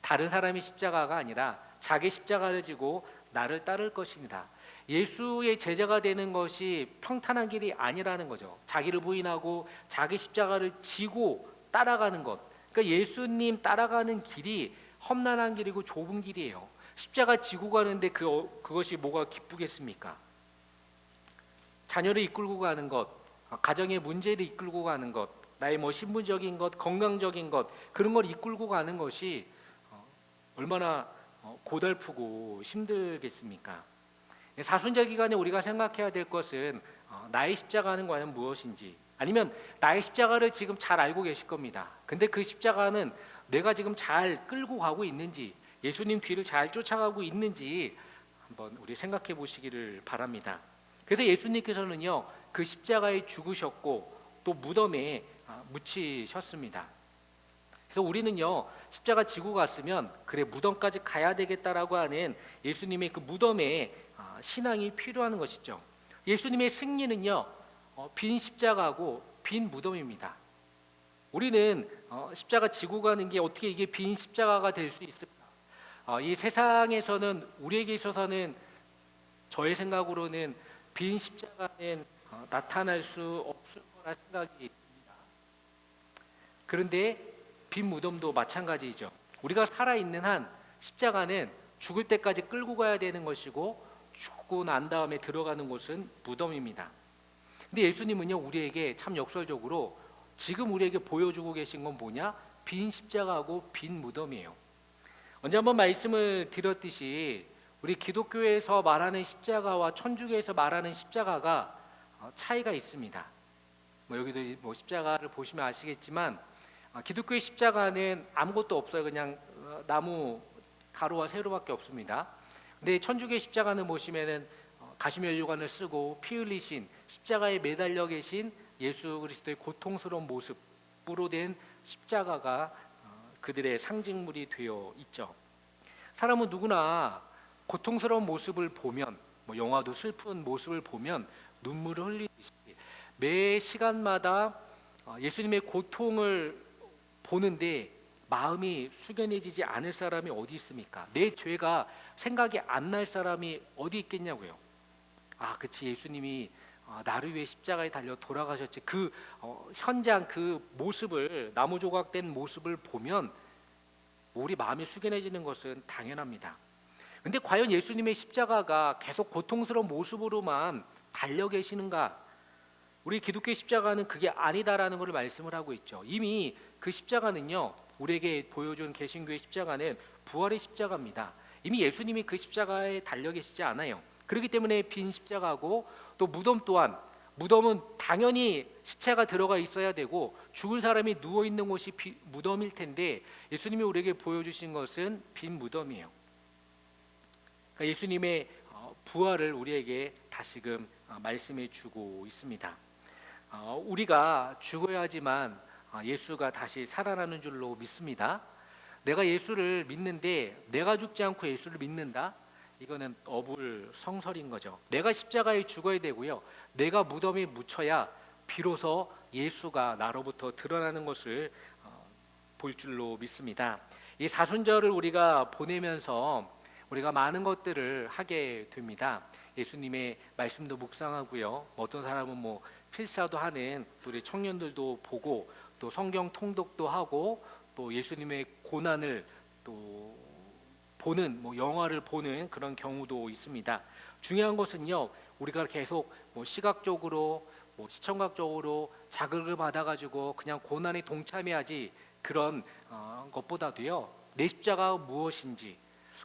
다른 사람의 십자가가 아니라 자기 십자가를 지고 나를 따를 것입니다. 예수의 제자가 되는 것이 평탄한 길이 아니라는 거죠. 자기를 부인하고 자기 십자가를 지고 따라가는 것. 그러니까 예수님 따라가는 길이 험난한 길이고 좁은 길이에요. 십자가 지고 가는데 그것이 뭐가 기쁘겠습니까? 자녀를 이끌고 가는 것, 가정의 문제를 이끌고 가는 것, 나의 신분적인 것, 건강적인 것 그런 걸 이끌고 가는 것이 얼마나 고달프고 힘들겠습니까? 사순절 기간에 우리가 생각해야 될 것은 나의 십자가는 과연 무엇인지, 아니면 나의 십자가를 지금 잘 알고 계실 겁니다. 근데 그 십자가는 내가 지금 잘 끌고 가고 있는지, 예수님 뒤를 잘 쫓아가고 있는지 한번 우리 생각해 보시기를 바랍니다. 그래서 예수님께서는요, 그 십자가에 죽으셨고 또 무덤에 묻히셨습니다. 그래서 우리는요, 십자가 지고 갔으면 그래 무덤까지 가야 되겠다라고 하는 예수님의 그 무덤에 신앙이 필요한 것이죠. 예수님의 승리는요, 빈 십자가고 빈 무덤입니다. 우리는 십자가 지고 가는 게 어떻게 이게 빈 십자가가 될 수 있을까? 이 세상에서는 우리에게 있어서는 저의 생각으로는 빈 십자가는 나타날 수 없을 거라 생각이 듭니다. 그런데 빈 무덤도 마찬가지죠. 우리가 살아있는 한 십자가는 죽을 때까지 끌고 가야 되는 것이고 죽고 난 다음에 들어가는 곳은 무덤입니다. 근데 예수님은요, 우리에게 참 역설적으로 지금 우리에게 보여주고 계신 건 뭐냐? 빈 십자가하고 빈 무덤이에요. 언제 한번 말씀을 드렸듯이 우리 기독교에서 말하는 십자가와 천주교에서 말하는 십자가가 차이가 있습니다. 여기도 십자가를 보시면 아시겠지만 기독교의 십자가는 아무것도 없어요. 그냥 나무 가루와 세로밖에 없습니다. 근데 천주교의 십자가는 보시면은 가시면류관을 쓰고 피 흘리신 십자가에 매달려 계신 예수 그리스도의 고통스러운 모습으로 된 십자가가 그들의 상징물이 되어 있죠. 사람은 누구나 고통스러운 모습을 보면, 영화도 슬픈 모습을 보면 눈물을 흘리듯이 매 시간마다 예수님의 고통을 보는데 마음이 숙연해지지 않을 사람이 어디 있습니까? 내 죄가 생각이 안 날 사람이 어디 있겠냐고요. 그치, 예수님이 나를 위해 십자가에 달려 돌아가셨지. 그 현장 그 모습을, 나무 조각된 모습을 보면 우리 마음이 숙연해지는 것은 당연합니다. 근데 과연 예수님의 십자가가 계속 고통스러운 모습으로만 달려 계시는가? 우리 기독교의 십자가는 그게 아니다라는 것을 말씀을 하고 있죠. 이미 그 십자가는요, 우리에게 보여준 개신교의 십자가는 부활의 십자가입니다. 이미 예수님이 그 십자가에 달려 계시지 않아요. 그렇기 때문에 빈 십자가고 또 무덤 또한, 무덤은 당연히 시체가 들어가 있어야 되고 죽은 사람이 누워 있는 곳이 무덤일 텐데 예수님이 우리에게 보여주신 것은 빈 무덤이에요. 그러니까 예수님의 부활을 우리에게 다시금 말씀해 주고 있습니다. 우리가 죽어야 하지만 예수가 다시 살아나는 줄로 믿습니다. 내가 예수를 믿는데 내가 죽지 않고 예수를 믿는다? 이거는 어불성설인 거죠. 내가 십자가에 죽어야 되고요, 내가 무덤에 묻혀야 비로소 예수가 나로부터 드러나는 것을 볼 줄로 믿습니다. 이 사순절을 우리가 보내면서 우리가 많은 것들을 하게 됩니다. 예수님의 말씀도 묵상하고요, 어떤 사람은 필사도 하는 우리 청년들도 보고 또 성경 통독도 하고 또 예수님의 고난을 또 보는 영화를 보는 그런 경우도 있습니다. 중요한 것은요, 우리가 계속 시각적으로 시청각적으로 자극을 받아가지고 그냥 고난에 동참해야지 그런 것보다도요, 내 십자가 무엇인지,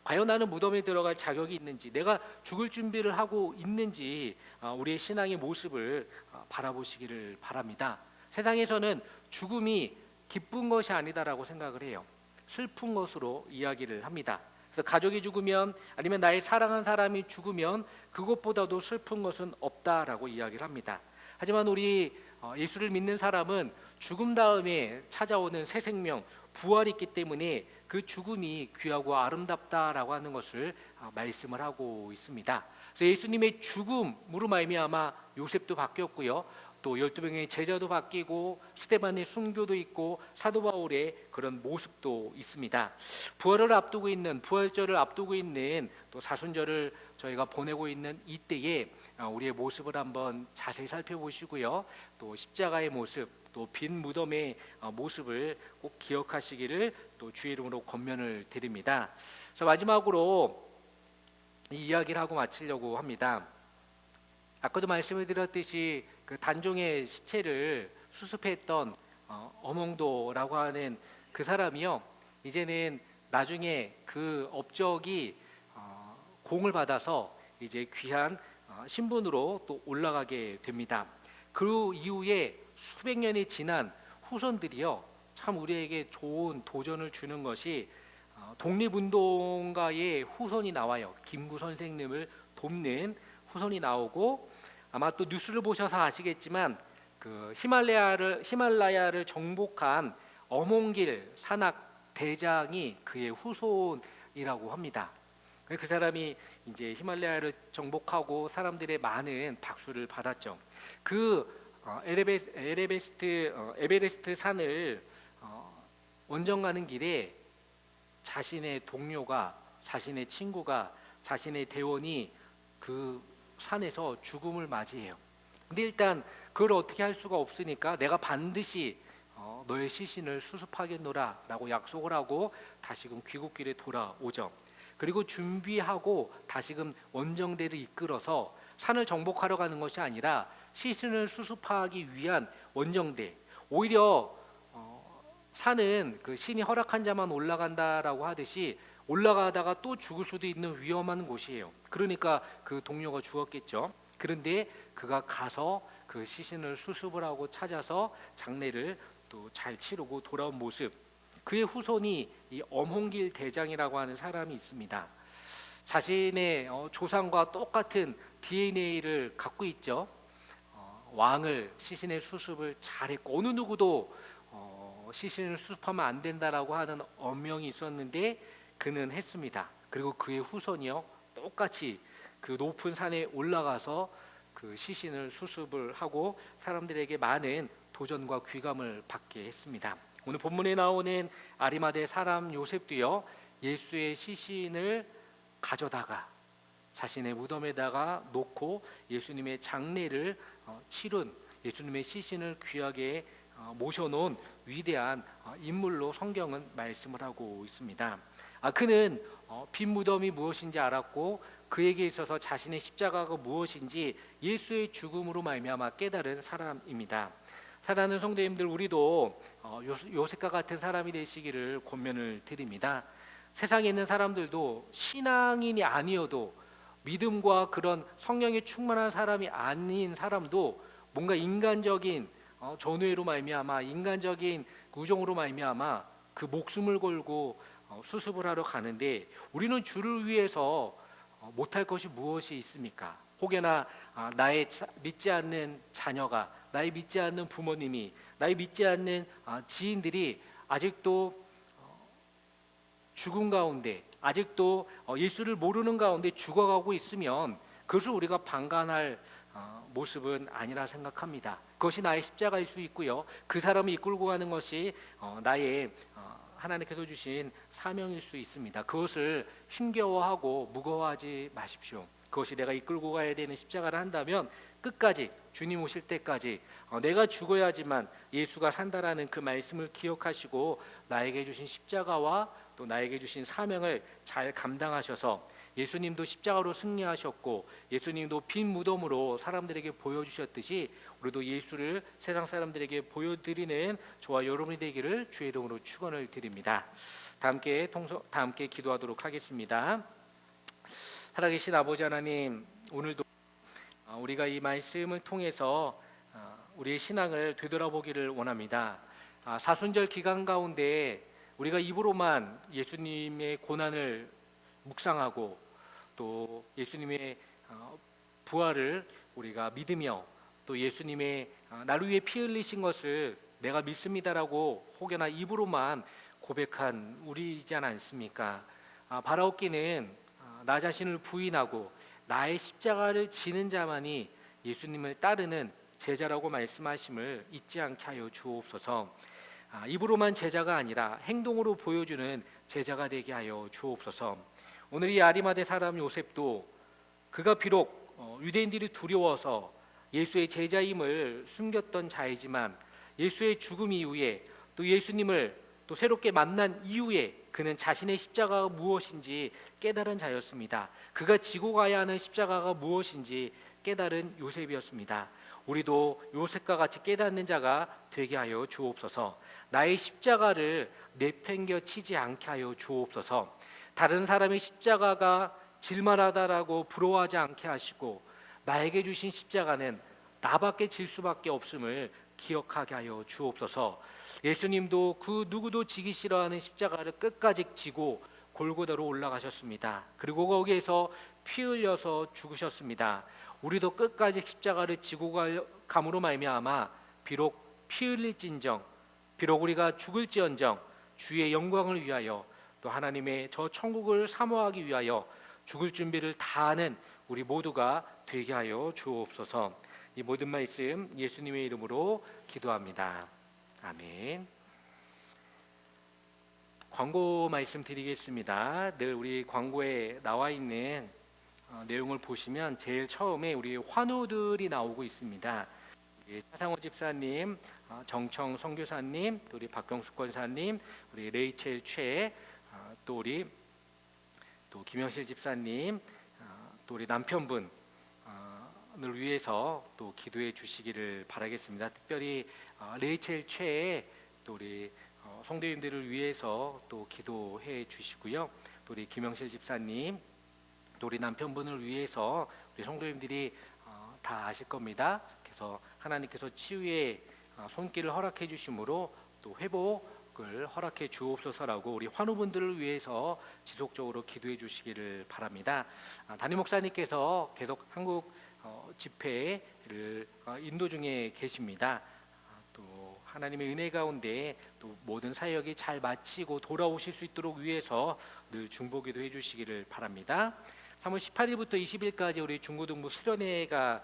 과연 나는 무덤에 들어갈 자격이 있는지, 내가 죽을 준비를 하고 있는지 우리의 신앙의 모습을 바라보시기를 바랍니다. 세상에서는 죽음이 기쁜 것이 아니다라고 생각을 해요. 슬픈 것으로 이야기를 합니다. 그래서 가족이 죽으면 아니면 나의 사랑한 사람이 죽으면 그것보다도 슬픈 것은 없다라고 이야기를 합니다. 하지만 우리 예수를 믿는 사람은 죽음 다음에 찾아오는 새 생명, 부활이 있기 때문에 그 죽음이 귀하고 아름답다라고 하는 것을 말씀을 하고 있습니다. 그래서 예수님의 죽음으로 말미암아 요셉도 바뀌었고요, 또 12명의 제자도 바뀌고 스데반의 순교도 있고 사도 바울의 그런 모습도 있습니다. 부활을 앞두고 있는, 부활절을 앞두고 있는 또 사순절을 저희가 보내고 있는 이때에 우리의 모습을 한번 자세히 살펴보시고요, 또 십자가의 모습, 또 빈 무덤의 모습을 꼭 기억하시기를 또 주의 이름으로 권면을 드립니다. 자, 마지막으로 이 이야기를 하고 마치려고 합니다. 아까도 말씀을 드렸듯이 그 단종의 시체를 수습했던 어몽도라고 하는 그 사람이요, 이제는 나중에 그 업적이 공을 받아서 이제 귀한 신분으로 또 올라가게 됩니다. 그 이후에 수백 년이 지난 후손들이요, 참 우리에게 좋은 도전을 주는 것이 독립운동가의 후손이 나와요. 김구 선생님을 돕는 후손이 나오고, 아마 또 뉴스를 보셔서 아시겠지만 그 히말라야를 정복한 엄홍길 산악 대장이 그의 후손이라고 합니다. 그 사람이 이제 히말라야를 정복하고 사람들의 많은 박수를 받았죠. 그 에베레스트 산을 원정 가는 길에 자신의 동료가, 자신의 친구가, 자신의 대원이 그 산에서 죽음을 맞이해요. 근데 일단 그걸 어떻게 할 수가 없으니까 내가 반드시 너의 시신을 수습하겠노라 라고 약속을 하고 다시금 귀국길에 돌아오죠. 그리고 준비하고 다시금 원정대를 이끌어서 산을 정복하러 가는 것이 아니라 시신을 수습하기 위한 원정대, 오히려 산은 그 신이 허락한 자만 올라간다라고 하듯이 올라가다가 또 죽을 수도 있는 위험한 곳이에요. 그러니까 그 동료가 죽었겠죠. 그런데 그가 가서 그 시신을 수습을 하고 찾아서 장례를 또 잘 치르고 돌아온 모습, 그의 후손이 이 엄홍길 대장이라고 하는 사람이 있습니다. 자신의 조상과 똑같은 DNA를 갖고 있죠. 왕을, 시신의 수습을 잘했고, 어느 누구도 시신을 수습하면 안 된다라고 하는 엄명이 있었는데 그는 했습니다. 그리고 그의 후손이요, 똑같이 그 높은 산에 올라가서 그 시신을 수습을 하고 사람들에게 많은 도전과 귀감을 받게 했습니다. 오늘 본문에 나오는 아리마대 사람 요셉도요, 예수의 시신을 가져다가 자신의 무덤에다가 놓고 예수님의 장례를 치른, 예수님의 시신을 귀하게 모셔놓은 위대한 인물로 성경은 말씀을 하고 있습니다. 그는 빈 무덤이 무엇인지 알았고 그에게 있어서 자신의 십자가가 무엇인지 예수의 죽음으로 말미암아 깨달은 사람입니다. 사랑하는 성도님들, 우리도 요셉과 같은 사람이 되시기를 권면을 드립니다. 세상에 있는 사람들도 신앙인이 아니어도, 믿음과 그런 성령에 충만한 사람이 아닌 사람도 뭔가 인간적인 전우회로 말미암아, 인간적인 우정으로 말미암아 그 목숨을 걸고 수습을 하러 가는데, 우리는 주를 위해서 못할 것이 무엇이 있습니까? 혹여나 나의 믿지 않는 자녀가, 나의 믿지 않는 부모님이, 나의 믿지 않는 지인들이 아직도 죽음 가운데, 아직도 예수를 모르는 가운데 죽어가고 있으면 그것을 우리가 방관할 모습은 아니라 생각합니다. 그것이 나의 십자가일 수 있고요, 그 사람을 이끌고 가는 것이 나의 하나님께서 주신 사명일 수 있습니다. 그것을 힘겨워하고 무거워하지 마십시오. 그것이 내가 이끌고 가야 되는 십자가를 한다면 끝까지, 주님 오실 때까지 내가 죽어야지만 예수가 산다라는 그 말씀을 기억하시고 나에게 주신 십자가와 또 나에게 주신 사명을 잘 감당하셔서, 예수님도 십자가로 승리하셨고 예수님도 빈 무덤으로 사람들에게 보여주셨듯이 우리도 예수를 세상 사람들에게 보여드리는 저와 여러분이 되기를 주의 이름으로 축원을 드립니다. 다 함께 기도하도록 하겠습니다. 살아계신 아버지 하나님, 오늘도 우리가 이 말씀을 통해서 우리의 신앙을 되돌아보기를 원합니다. 사순절 기간 가운데 우리가 입으로만 예수님의 고난을 묵상하고 또 예수님의 부활을 우리가 믿으며 또 예수님의 나를 위해 피 흘리신 것을 내가 믿습니다라고 혹여나 입으로만 고백한 우리이지 않습니까? 바라옵기는 나 자신을 부인하고 나의 십자가를 지는 자만이 예수님을 따르는 제자라고 말씀하심을 잊지 않게 하여 주옵소서. 입으로만 제자가 아니라 행동으로 보여주는 제자가 되게 하여 주옵소서. 오늘 이 아리마대 사람 요셉도 그가 비록 유대인들이 두려워서 예수의 제자임을 숨겼던 자이지만 예수의 죽음 이후에 또 예수님을 또 새롭게 만난 이후에 그는 자신의 십자가가 무엇인지 깨달은 자였습니다. 그가 지고 가야 하는 십자가가 무엇인지 깨달은 요셉이었습니다. 우리도 요셉과 같이 깨닫는 자가 되게 하여 주옵소서. 나의 십자가를 내팽겨 치지 않게 하여 주옵소서. 다른 사람의 십자가가 질만하다라고 부러워하지 않게 하시고 나에게 주신 십자가는 나밖에 질 수밖에 없음을 기억하게 하여 주옵소서. 예수님도 그 누구도 지기 싫어하는 십자가를 끝까지 지고 골고다로 올라가셨습니다. 그리고 거기에서 피 흘려서 죽으셨습니다. 우리도 끝까지 십자가를 지고 감으로 말미암아 비록 피 흘릴진정, 비록 우리가 죽을지언정 주의 영광을 위하여 또 하나님의 저 천국을 사모하기 위하여 죽을 준비를 다하는 우리 모두가 되게 하여 주옵소서. 이 모든 말씀 예수님의 이름으로 기도합니다. 아멘. 광고 말씀드리겠습니다. 늘 우리 광고에 나와 있는 내용을 보시면 제일 처음에 우리 환우들이 나오고 있습니다. 차상호 집사님, 정청 선교사님, 또 우리 박경숙 권사님, 우리 레이첼 최, 또 우리 또 김영실 집사님, 또 우리 남편분을 위해서 또 기도해 주시기를 바라겠습니다. 특별히 레이첼 최의 또 우리 성도님들을 위해서 또 기도해 주시고요. 또 우리 김영실 집사님, 또 우리 남편분을 위해서 우리 성도님들이 다 아실 겁니다. 그래서 하나님께서 치유의 손길을 허락해 주심으로 또 회복을 허락해 주옵소서라고 우리 환우분들을 위해서 지속적으로 기도해 주시기를 바랍니다. 담임 목사님께서 계속 한국 집회를 인도 중에 계십니다. 또 하나님의 은혜 가운데 또 모든 사역이 잘 마치고 돌아오실 수 있도록 위해서 늘 중보기도 해주시기를 바랍니다. 3월 18일부터 20일까지 우리 중고등부 수련회가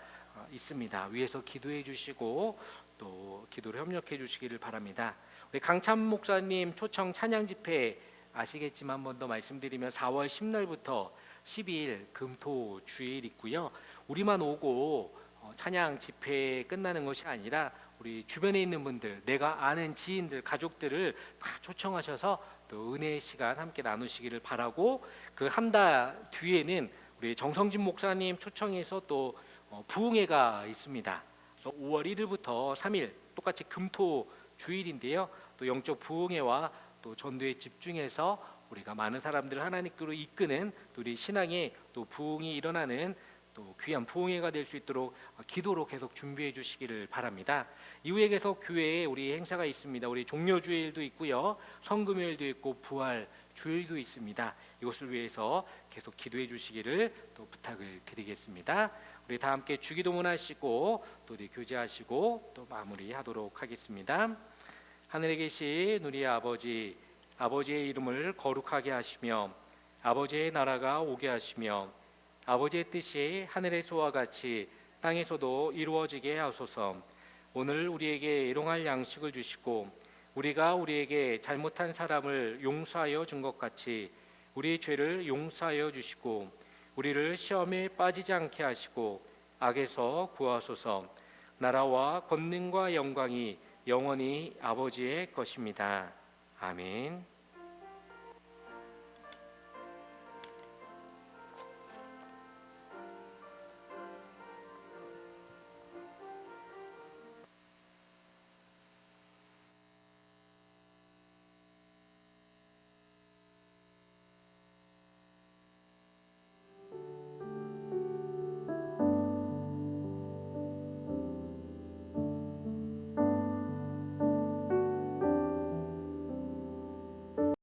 있습니다. 위에서 기도해 주시고 또 기도를 협력해 주시기를 바랍니다. 우리 강참 목사님 초청 찬양 집회 아시겠지만 한 번 더 말씀드리면 4월 10날부터 12일 금토 주일 있고요. 우리만 오고 찬양 집회 끝나는 것이 아니라 우리 주변에 있는 분들, 내가 아는 지인들, 가족들을 다 초청하셔서 또 은혜의 시간 함께 나누시기를 바라고, 그 한 달 뒤에는 우리 정성진 목사님 초청해서 또 부흥회가 있습니다. 그래서 5월 1일부터 3일 똑같이 금토 주일인데요. 또 영적 부흥회와 또 전도에 집중해서 우리가 많은 사람들을 하나님께로 이끄는 또 우리 신앙의 또 부흥이 일어나는 또 귀한 부흥회가 될 수 있도록 기도로 계속 준비해 주시기를 바랍니다. 이후에 계속 교회에 우리 행사가 있습니다. 우리 종료주일도 있고요, 성금요일도 있고 부활 주일도 있습니다. 이것을 위해서 계속 기도해 주시기를 또 부탁을 드리겠습니다. 우리 다 함께 주기도문 하시고 또 우리 교제하시고 또 마무리하도록 하겠습니다. 하늘에 계신 우리 아버지, 아버지의 이름을 거룩하게 하시며 아버지의 나라가 오게 하시며 아버지의 뜻이 하늘에서와 같이 땅에서도 이루어지게 하소서. 오늘 우리에게 일용할 양식을 주시고 우리가 우리에게 잘못한 사람을 용서하여 준 것 같이 우리의 죄를 용서하여 주시고 우리를 시험에 빠지지 않게 하시고 악에서 구하소서. 나라와 권능과 영광이 영원히 아버지의 것입니다. 아멘.